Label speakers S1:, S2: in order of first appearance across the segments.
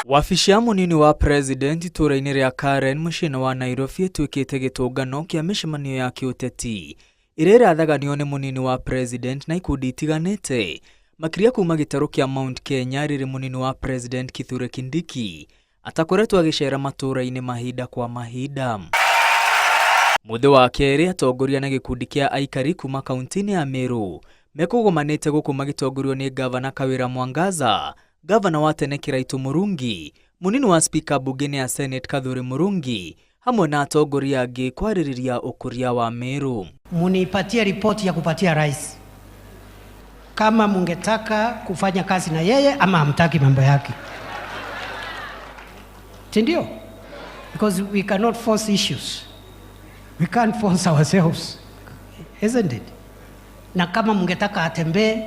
S1: Wabici ya munini wa president itũra-inĩ rĩa Karen mũciĩ wa Nairobi ĩtuĩkĩte gĩtũngano kĩa mĩcemanio ya kĩũteti ĩrĩa ĩrathaganio nĩ munini wa president na ikundi itiganĩte makĩria kuma gĩtarũ kĩa Mount Kenya rĩrĩ munini wa president Kithure Kindiki atakoretwo agĩcera matũra-inĩ mahinda kwa mahinda. Mũthĩ wa kerĩ atongoria na gĩkundi kĩa aikari kuma kaunti-inĩ ya Meru mekũgomanĩte gũkũ magĩtongorio nĩ Gavana Kawira Mwangaza, Gavana wa tene Kiraitu Murungi, munini wa speaker bunge ya Senate Kadhure Murungi, hamwe na atongoria angĩ kwarĩrĩria ũkũria wa Meru.
S2: Munipatie ripoti ya kupatia rais kama mungetaka kufanya kazi na yeye ama hamtaki mambo yake. Ndio? Because we cannot force issues. We can't force ourselves. Isn't it? Na kama mungetaka atembee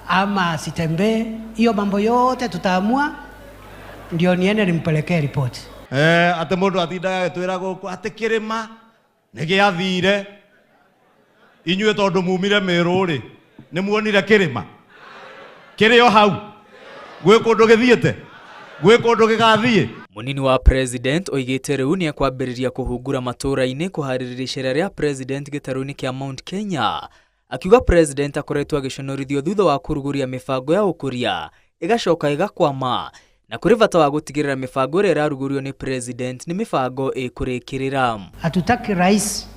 S2: ama asitembee, hiyo mambo yote tutaamua, ndio niende nimpelekee ripoti.
S3: Ate mundu atindaga gitwira guku ati kirima ni giathire inyue tondu mumire Meru ri ni muonire kirima kirio hau gwe kundu githiete gwe kundu gigathie.
S1: Munini wa president oigĩte rĩu nĩ akwambĩrĩria kũhungura matũra-inĩ kũharĩrĩria icera rĩa president gĩtarũ-inĩ kĩa Mount Kenya, akiuga president akoretwo agĩconorithio thutha wa kũrugũria mĩbango ya ũkũria ĩgacoka ĩgakwama na kũrĩ bata wa gũtigĩrĩra mĩbango ĩrĩa ĩrarugũrio nĩ president nĩ mĩbango ĩkũrĩkĩrĩra.
S2: Hatutaki rais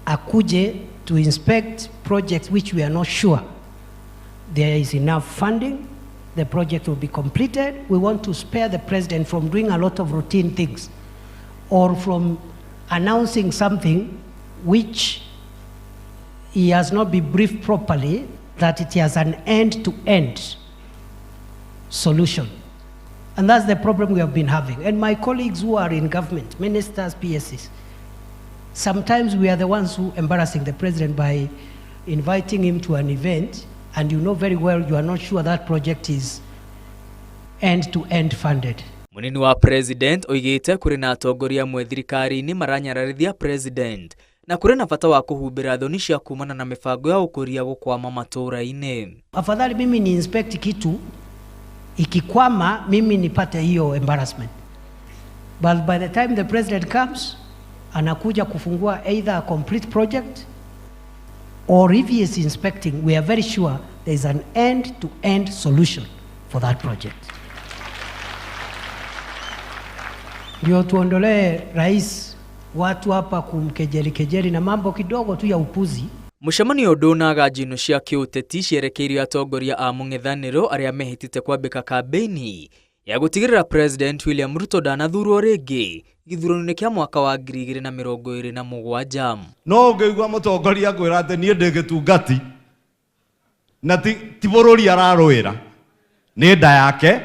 S2: akuje to inspect projects which we are not sure there is enough funding, the project will be completed. We want to spare the president from doing a lot of routine things or from announcing something which he has not been briefed properly that it has an end-to-end solution. And that's the problem we have been having. And my colleagues who are in government, ministers, PSs, sometimes we are the ones who embarrassing the president by inviting him to an event and you know very well you are not sure that project is end-to-end funded.
S1: Munini wa president oigĩte kũrĩ na atongoria amwe thirikari-inĩ maranyararithia president na kũrĩ na bata wa kũhumbĩra thoni cia kumana na mĩbango ya ũkũria gũkwama matũra-inĩ.
S2: Afadhali mimi ni inspect kitu ikikwama mimi nipate hiyo embarrassment. But by the time the president comes anakuja kufungua either a complete project or if he is inspecting, we are very sure there is an end-to-end solution for that project. Ndio tuondolee rais watu hapa kumkejeli na mambo kidogo tu ya upuzi.
S1: Mũcemanio ndũnaga njino cia kĩũteti cierekeirio atongoria a mũng'ethanĩro arĩa mehĩtĩte kwambĩka kambĩini ya gũtigĩrĩra president William Ruto ndanathurwo rĩngĩ gĩthurano-inĩ kĩa mwaka wa 2027.
S3: No ũngĩigua mũtongoria kwĩra atĩ niĩ ndĩ gĩtungati na ti bũrũri ararũĩra nĩ nda yake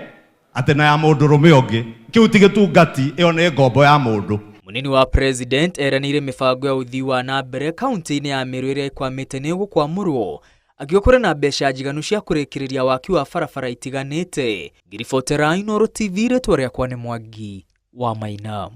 S3: atĩ na ya mũndũrũme ũngĩ, kĩu ti gĩtungati, ĩyo nĩ ngombo ya mũndũ.
S1: Munini wa president eranĩire mĩbango ya ũthii wa na mbere kaunti-inĩ ya Meru ĩrĩa ĩkwamĩte nĩ gũkwamũrwo, akiuga kũrĩ na mbeca njiganu cia kũrĩkĩrĩria waki wa barabara itiganĩte. Ngiribotera Inooro TV, rĩtwa rĩakwa nĩ Mwangi wa Maina.